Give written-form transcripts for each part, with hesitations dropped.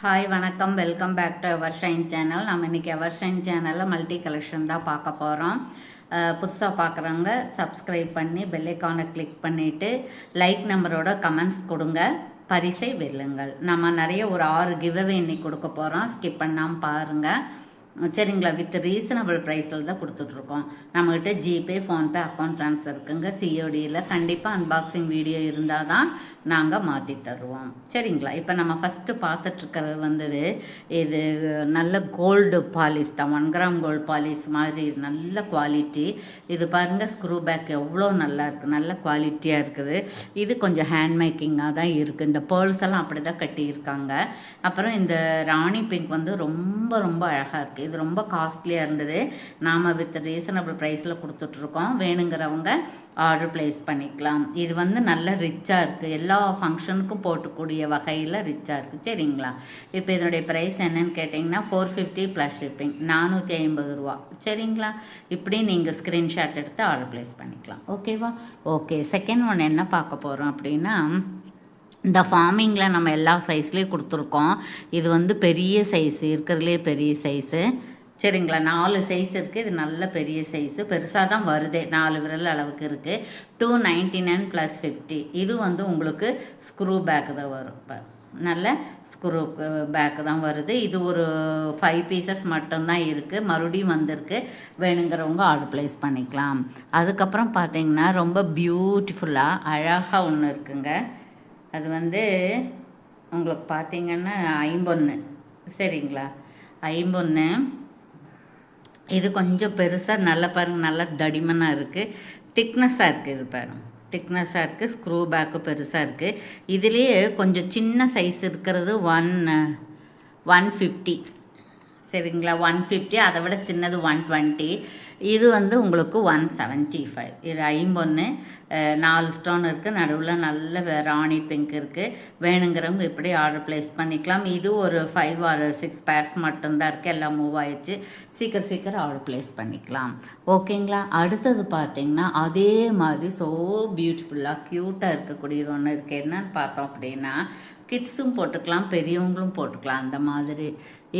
Hi வணக்கம், welcome back to ever shine channel. நம்ம இன்றைக்கி எவர் ஷைன் சேனலில் மல்டி கலெக்ஷன் தான் பார்க்க போகிறோம். புதுசாக பார்க்குறவங்க சப்ஸ்கிரைப் பண்ணி பெல் ஐக்கானை கிளிக் பண்ணிவிட்டு லைக் நம்பரோட கமெண்ட்ஸ் கொடுங்க, பரிசை வெல்லுங்கள். நம்ம நிறைய ஒரு 6 கிவ்அவே இன்னைக்கு கொடுக்க போகிறோம், ஸ்கிப் பண்ணாமல் பாருங்கள் சரிங்களா. வித் ரீசனபிள் ப்ரைஸில் தான் கொடுத்துட்ருக்கோம். நம்மக்கிட்ட ஜிபே, ஃபோன்பே, அக்கௌண்ட் ட்ரான்ஸ்ஃபர் இருக்குங்க. சிஓடியில் கண்டிப்பாக அன்பாக்சிங் வீடியோ இருந்தால் தான் நாங்கள் மாற்றி தருவோம் சரிங்களா. இப்போ நம்ம ஃபஸ்ட்டு பார்த்துட்ருக்கிறது வந்து இது நல்ல கோல்டு பாலிஷ் தான், 1 கிராம் கோல்டு பாலிஷ் மாதிரி நல்ல குவாலிட்டி. இது பாருங்கள், ஸ்க்ரூ பேக் எவ்வளோ நல்லா இருக்குது, நல்ல குவாலிட்டியாக இருக்குது. இது கொஞ்சம் ஹேண்ட் மேக்கிங்காக தான் இருக்குது. இந்த பேர்ல்ஸ் எல்லாம் அப்படி தான் கட்டியிருக்காங்க. அப்புறம் இந்த ராணி பிங்க் வந்து ரொம்ப ரொம்ப அழகாக இருக்குது. இது ரொம்ப காஸ்ட்லியாக இருந்தது, நாம் வித் ரீசனபிள் ப்ரைஸில் கொடுத்துட்ருக்கோம். வேணுங்கிறவங்க ஆர்டர் ப்ளேஸ் பண்ணிக்கலாம். இது வந்து நல்ல ரிச்சாக இருக்குது, எல்லா ஃபங்க்ஷனுக்கும் போட்டுக்கூடிய வகையில் ரிச்சாக இருக்குது சரிங்களா. இப்போ இதனுடைய ப்ரைஸ் என்னன்னு கேட்டிங்கன்னா 450 ப்ளஸ் ஷிப்பிங், 450 ரூபா சரிங்களா. இப்படி நீங்கள் ஸ்க்ரீன்ஷாட் எடுத்து ஆர்டர் ப்ளேஸ் பண்ணிக்கலாம். ஓகேவா. ஓகே, செகண்ட் ஒன் என்ன பார்க்க போகிறோம் அப்படின்னா, இந்த ஃபார்மிங்கில் நம்ம எல்லா சைஸ்லேயும் கொடுத்துருக்கோம். இது வந்து பெரிய சைஸு, இருக்கிறதுலே பெரிய சைஸு சரிங்களா. 4 சைஸ் இருக்குது. இது நல்ல பெரிய சைஸு, பெருசாக தான் வருது, 4 விரல் அளவுக்கு இருக்குது. 299 ப்ளஸ் 50. இது வந்து உங்களுக்கு ஸ்க்ரூ பேக்கு தான் வரும், நல்ல ஸ்க்ரூ பேக்கு தான் வருது. இது ஒரு 5 பீசஸ் மட்டும்தான் இருக்குது, மறுபடியும் வந்திருக்கு. வேணுங்கிறவங்க ஆர்டர் ப்ளேஸ் பண்ணிக்கலாம். அதுக்கப்புறம் பார்த்தீங்கன்னா ரொம்ப பியூட்டிஃபுல்லாக அழகாக ஒன்று இருக்குங்க. அது வந்து உங்களுக்கு பார்த்தீங்கன்னா 51 சரிங்களா. 51 இது கொஞ்சம் பெருசாக நல்ல பாருங்கள், நல்ல தடிமனாக இருக்குது, திக்னஸாக இருக்குது. இது பாருங்கள், திக்னஸாக இருக்குது. ஸ்க்ரூ பேக்கு பெருசாக இருக்குது. இதுலேயே கொஞ்சம் சின்ன சைஸ் இருக்கிறது 150 சரிங்களா. 150, அதை விட சின்னது 120. இது வந்து உங்களுக்கு 175. இது 51, 4 ஸ்டோன் இருக்குது, நடுவில் நல்ல ராணி பிங்க் இருக்குது. வேணுங்கிறவங்க இப்படி ஆர்டர் ப்ளேஸ் பண்ணிக்கலாம். இது ஒரு 5 or 6 பேர்ஸ் மட்டும்தான் இருக்குது, எல்லாம் மூவ் ஆயிடுச்சு. சீக்கிரம் ஆர்டர் ப்ளேஸ் பண்ணிக்கலாம். ஓகேங்களா. அடுத்தது பார்த்திங்கன்னா அதே மாதிரி ஸோ பியூட்டிஃபுல்லாக க்யூட்டாக இருக்கக்கூடியது ஒன்று இருக்குது. என்னன்னு பார்த்தோம் அப்படின்னா, கிட்ஸும் போட்டுக்கலாம், பெரியவங்களும் போட்டுக்கலாம் அந்த மாதிரி.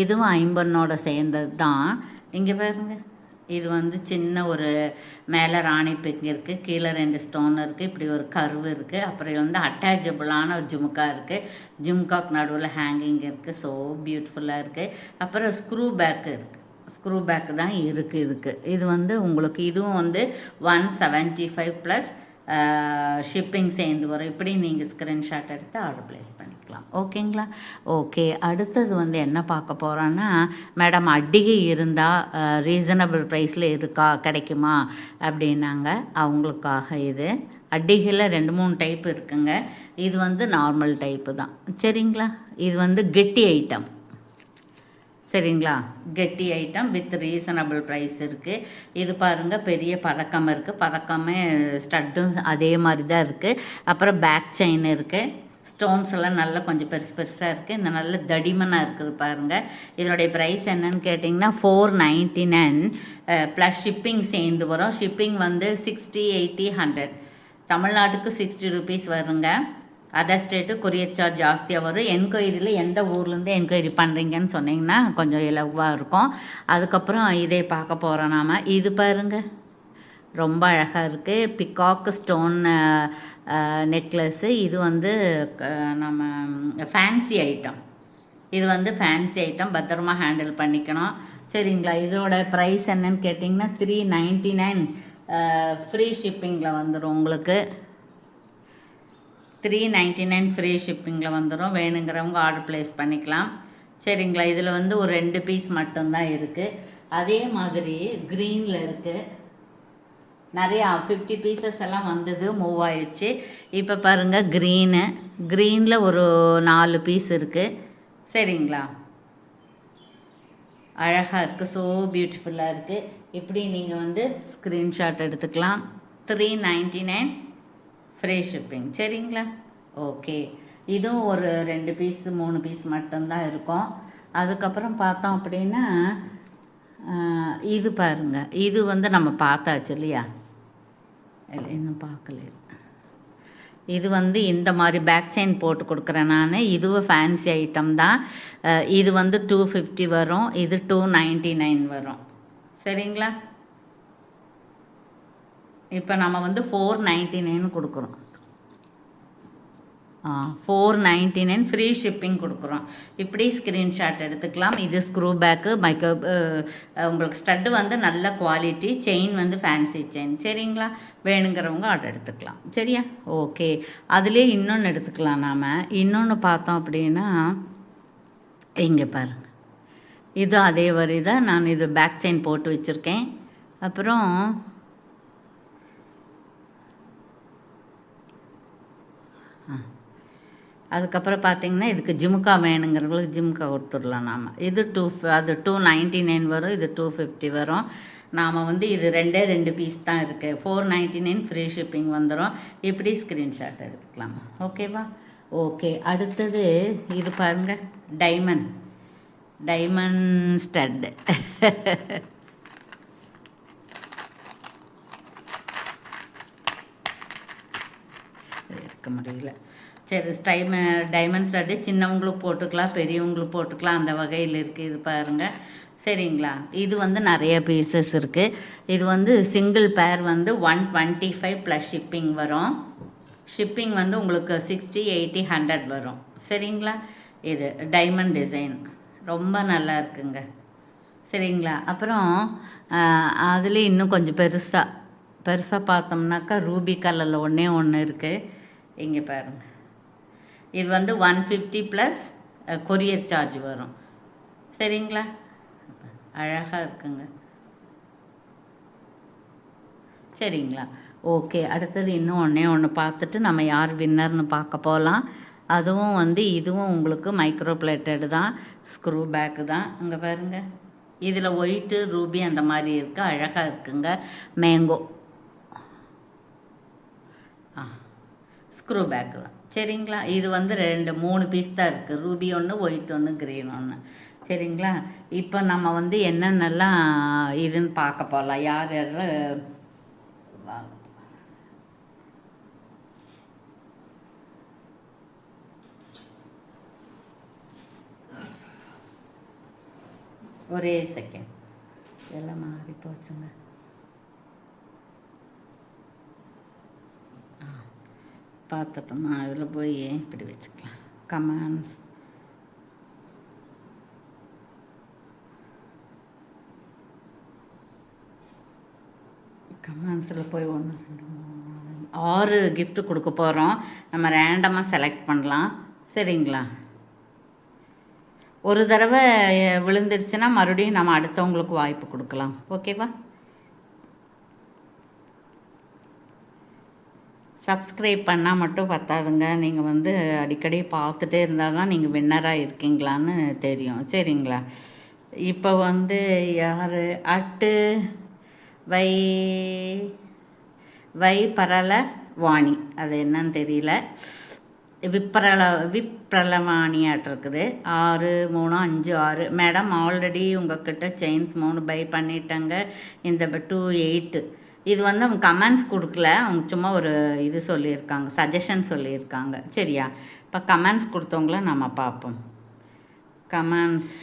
இதுவும் 51 சேர்ந்தது தான். இங்கே பாருங்க, இது வந்து சின்ன ஒரு மேலே ராணி பிங்க் இருக்குது, கீழே 2 ஸ்டோன் இருக்குது, இப்படி ஒரு கர்வு இருக்குது. அப்புறம் வந்து அட்டாச்சபிளான ஒரு ஜுமுக்கா இருக்குது, ஜுமுக்காக்கு நடுவில் ஹேங்கிங் இருக்குது. ஸோ பியூட்டிஃபுல்லாக இருக்குது. அப்புறம் ஸ்க்ரூ பேக்கு இருக்குது, ஸ்க்ரூ பேக்கு தான் இருக்குது இதுக்கு. இது வந்து உங்களுக்கு இதுவும் வந்து 175 ப்ளஸ் ஷிப்பிங் சேர்ந்து வரும். இப்படி நீங்கள் ஸ்க்ரீன்ஷாட் எடுத்து ஆர்டர் ப்ளேஸ் பண்ணிக்கலாம். ஓகேங்களா. ஓகே, அடுத்தது வந்து என்ன பார்க்க போகிறோன்னா, மேடம் அட்டிகை இருந்தால் ரீசனபிள் ப்ரைஸில் இருக்கா, கிடைக்குமா அப்படின்னாங்க. அவங்களுக்காக இது அட்டிகையில் 2-3 டைப் இருக்குங்க. இது வந்து நார்மல் டைப்பு தான் சரிங்களா. இது வந்து கெட்டி ஐட்டம் சரிங்களா. கெட்டி ஐட்டம் வித் ரீசனபிள் ப்ரைஸ் இருக்குது. இது பாருங்கள், பெரிய பதக்கம் இருக்குது, பதக்கமே ஸ்டட்டும் அதே மாதிரி தான் இருக்குது. அப்புறம் பேக் செயின் இருக்குது, ஸ்டோன்ஸ் எல்லாம் நல்லா கொஞ்சம் பெருசாக இருக்குது. இந்த நல்ல தடிமனாக இருக்குது பாருங்கள். இதனுடைய ப்ரைஸ் என்னன்னு கேட்டிங்கன்னா 499 ப்ளஸ் ஷிப்பிங் சேர்ந்து வரும். ஷிப்பிங் வந்து 60, 80, 100. தமிழ்நாட்டுக்கு 60 ரூபீஸ் வருங்க. அதர் ஸ்டேட்டு கொரியர் சார்ஜ் ஜாஸ்தியாக வரும். என்கொயரியில் எந்த ஊர்லேருந்து என்கொயரி பண்ணுறீங்கன்னு சொன்னிங்கன்னா கொஞ்சம் இலவாக இருக்கும். அதுக்கப்புறம் இதை பார்க்க போகிறோம் நாம். இது பாருங்கள், ரொம்ப அழகாக இருக்குது. Peacock stone necklace. இது வந்து நம்ம ஃபேன்சி ஐட்டம். இது வந்து ஃபேன்சி ஐட்டம், பத்திரமா ஹேண்டில் பண்ணிக்கணும் சரிங்களா. இதோட ப்ரைஸ் என்னன்னு கேட்டிங்கன்னா 399 ஃப்ரீ ஷிப்பிங்கில் வந்துடும் உங்களுக்கு. 399 ஃப்ரீ ஷிப்பிங்கில் வந்துடும். வேணுங்கிறவங்க ஆர்டர் ப்ளேஸ் பண்ணிக்கலாம் சரிங்களா. இதில் வந்து ஒரு 2 பீஸ் மட்டும்தான் இருக்குது. அதே மாதிரி க்ரீனில் இருக்குது, நிறையா 50 பீசஸ் எல்லாம் வந்தது, மூவ் ஆயிடுச்சு. இப்போ பாருங்கள், க்ரீனில் ஒரு 4 பீஸ் இருக்குது சரிங்களா. அழகாக இருக்குது, ஸோ பியூட்டிஃபுல்லாக இருக்குது. இப்படி நீங்கள் வந்து ஸ்க்ரீன்ஷாட் எடுத்துக்கலாம். 399 ஃப்ரீ ஷிப்பிங் சரிங்களா. ஓகே, இதுவும் ஒரு 2 பீஸ் 3 பீஸ் மட்டும்தான் இருக்கும். அதுக்கப்புறம் பார்த்தோம் அப்படின்னா இது பாருங்கள், இது வந்து நம்ம பார்த்தாச்சு இல்லையா, இன்னும் பார்க்கல. இது வந்து இந்த மாதிரி பேக் செயின் போட்டு கொடுக்குறேன் நான். இதுவும் ஃபேன்சி ஐட்டம் தான். இது வந்து 250 வரும், இது 299 வரும். சரிங்களா? இப்போ நம்ம வந்து 499 கொடுக்குறோம். 499 ஃப்ரீ ஷிப்பிங் கொடுக்குறோம். இப்படி ஸ்க்ரீன்ஷாட் எடுத்துக்கலாம். இது ஸ்க்ரூ பேக்கு உங்களுக்கு ஸ்டட்டு வந்து நல்ல குவாலிட்டி, செயின் வந்து ஃபேன்சி செயின். சரிங்களா? வேணுங்கிறவங்க ஆர்டர் எடுத்துக்கலாம். சரியா? ஓகே. அதுலேயே இன்னொன்று எடுத்துக்கலாம். நாம் இன்னொன்று பார்த்தோம் அப்படின்னா இங்கே பாருங்கள், இது அதே வரி தான். நான் இது பேக் செயின் போட்டு வச்சுருக்கேன். அப்புறம் அதுக்கப்புறம் பார்த்தீங்கன்னா இதுக்கு ஜிமுக்கா வேணுங்கிறவங்களுக்கு ஜிமுக்கா கொடுத்துடலாம் நாம். இது அது 299 வரும், இது 250 வரும். நாம் வந்து இது 2 பீஸ் தான் இருக்குது. 499 ஃப்ரீ ஷிப்பிங் வந்துடும். இப்படி ஸ்க்ரீன்ஷாட் எடுத்துக்கலாம். ஓகேவா? ஓகே. அடுத்தது இது பாருங்கள், டைமண்ட் ஸ்டட்டு. இருக்க முடியல. சரி, டைமண்ட் ஸ்டட்டு சின்னவங்களுக்கு போட்டுக்கலாம், பெரியவங்களுக்கு போட்டுக்கலாம், அந்த வகையில் இருக்குது. இது பாருங்கள். சரிங்களா? இது வந்து நிறைய பீசஸ் இருக்குது. இது வந்து சிங்கிள் பேர் வந்து 125 ப்ளஸ் ஷிப்பிங் வரும். ஷிப்பிங் வந்து உங்களுக்கு 60, 80, 100 வரும். சரிங்களா? இது டைமண்ட் டிசைன் ரொம்ப நல்லா இருக்குங்க. சரிங்களா? அப்புறம் அதுலேயே இன்னும் கொஞ்சம் பெருசாக பார்த்தோம்னாக்கா ரூபி கலரில் ஒன்று இருக்குது. இங்கே பாருங்கள். இது வந்து 150 ப்ளஸ் கொரியர் சார்ஜ் வரும். சரிங்களா? அழகாக இருக்குங்க. சரிங்களா? ஓகே. அடுத்தது இன்னும் ஒன்று பார்த்துட்டு நம்ம யார் வின்னர்னு பார்க்க போகலாம். அதுவும் வந்து இதுவும் உங்களுக்கு மைக்ரோ பிளேட்டட் தான், ஸ்க்ரூ பேக்கு தான். இங்கே பாருங்கள், இதில் ஒயிட்டு ரூபி அந்த மாதிரி இருக்குது. அழகாக இருக்குங்க. மேங்கோ ஸ்க்ரூ பேக்கு தான். சரிங்களா? இது வந்து 3 பீஸ் தான் இருக்குது. ரூபி ஒன்று, ஒயிட் ஒன்று, க்ரீன் ஒன்று. சரிங்களா? இப்போ நம்ம வந்து என்னென்னலாம் இதுன்னு பார்க்க போகலாம். யார் யாரெல்லாம் ஒரே செகண்ட், எல்லாம் மாறி போச்சுங்க. பார்த்துட்டோமா? அதில் போய் இப்படி வச்சுக்கலாம். கமெண்ட்ஸில் போய் 1 2 3 4 6 கிஃப்ட் கொடுக்க போகிறோம். நம்ம ரேண்டமாக செலக்ட் பண்ணலாம். சரிங்களா? ஒரு தடவை விழுந்துருச்சுன்னா மறுபடியும் நம்ம அடுத்தவங்களுக்கு வாய்ப்பு கொடுக்கலாம். ஓகேவா? சப்ஸ்கிரைப் பண்ணால் மட்டும் பத்தாதுங்க. நீங்கள் வந்து அடிக்கடி பார்த்துட்டே இருந்தால் தான் நீங்கள் வின்னராக இருக்கீங்களான்னு தெரியும். சரிங்களா? இப்போ வந்து யார் அட்டு வை பரல வாணி, அது என்னன்னு தெரியல. விப்ரலவாணியாட்டு இருக்குது. 6 3 5 6. மேடம் ஆல்ரெடி உங்கள்கிட்ட செயின்ஸ் 3 பை பண்ணிட்டாங்க. இந்த 28. இது வந்து அவங்க கமெண்ட்ஸ் கொடுக்கல, அவங்க சும்மா ஒரு இது சொல்லியிருக்காங்க, சஜஷன் சொல்லியிருக்காங்க. சரியா? இப்போ கமெண்ட்ஸ் கொடுத்தவங்கள நம்ம பார்ப்போம். கமெண்ட்ஸ்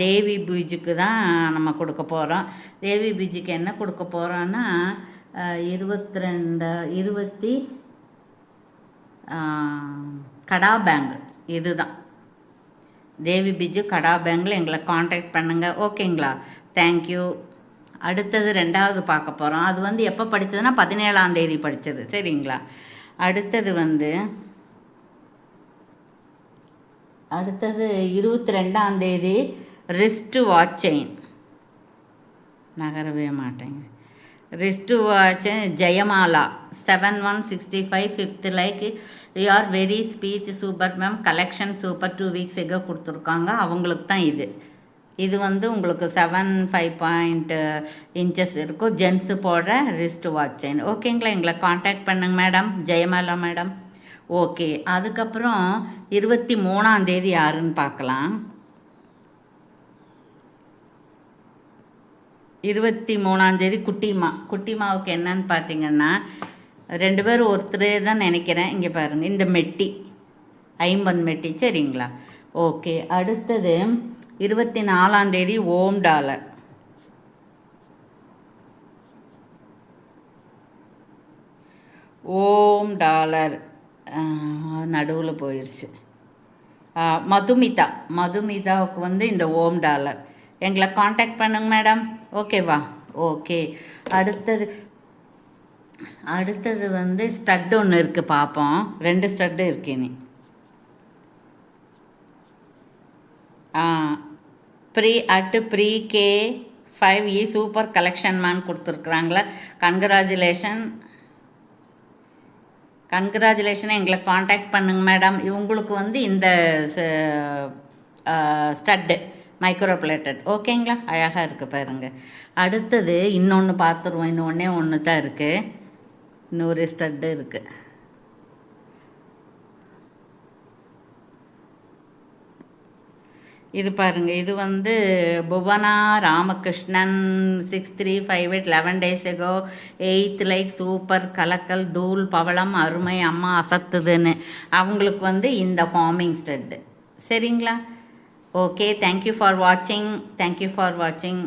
தேவி பூஜுக்கு தான் நம்ம கொடுக்க போகிறோம். தேவி பூஜுக்கு என்ன கொடுக்க போகிறோன்னா 20 கடா பேங்கிள். இதுதான் தேவி பிஜு கடா பேங்கிள். எங்களை காண்டாக்ட் பண்ணுங்கள். ஓகேங்களா? தேங்க்யூ. அடுத்தது 2வது பார்க்க போகிறோம். அது வந்து எப்போ படித்ததுன்னா 17ஆம் தேதி படித்தது. சரிங்களா? அடுத்தது 22ஆம் தேதி ரிஸ்ட்டு வாட்ச் செயின். நகரவே மாட்டேங்க. Wrist watch Jayamala 7165 5th like. You are very speech super ma'am, collection super. 2 weeks ago கொடுத்துருக்காங்க. அவங்களுக்கு தான் இது வந்து உங்களுக்கு 7.5 inches இருக்கும். ஜென்ஸு போடுற ரிஸ்ட் வாட்ச் செயின். ஓகேங்களா? எங்களை காண்டாக்ட் பண்ணுங்க மேடம், ஜெயமாலா மேடம். ஓகே. அதுக்கப்புறம் 23ஆம் தேதி யாருன்னு பார்க்கலாம். 23ஆம் தேதி குட்டிமாவுக்கு என்னன்னு பார்த்தீங்கன்னா 2 பேர் ஒருத்தரே தான் நினைக்கிறேன். இங்கே பாருங்கள், இந்த மெட்டி 50 மெட்டி சரிங்களா? ஓகே. அடுத்தது 24ஆம் தேதி ஓம் டாலர். ஓம் டாலர் நடுவில் போயிடுச்சு. மதுமிதாவுக்கு வந்து இந்த ஓம் டாலர். எங்களை காண்டாக்ட் பண்ணுங்க மேடம். ஓகேவா? ஓகே. அடுத்தது வந்து ஸ்டட் ஒன்று இருக்குது, பார்ப்போம். 2 ஸ்டட்டு இருக்குன்னு. ப்ரீ கே 5E சூப்பர் கலெக்ஷன் மேன் கொடுத்துருக்குறாங்களா? கங்க்ராச்சுலேஷன். எங்களை காண்டாக்ட் பண்ணுங்க மேடம். இவங்களுக்கு வந்து இந்த ஸ்டட்டு மைக்ரோ பிளேட்டட் ஓகேங்களா? அழகாக இருக்குது பாருங்கள். அடுத்தது இன்னொன்று பார்த்துருவோம். இன்னும் ஒன்று தான் இருக்குது. இன்னொரு ஸ்டட்டு இருக்குது. இது பாருங்கள், இது வந்து Bhuvana Ramakrishnan 6358 11 days ago 8th like super கலக்கல் தூள் பவளம் அருமை அம்மா அசத்துதுன்னு அவங்களுக்கு வந்து இந்த ஃபார்மிங் ஸ்டட்டு சரிங்களா? ஓகே. தேங்க்யூ ஃபார் வாட்சிங்.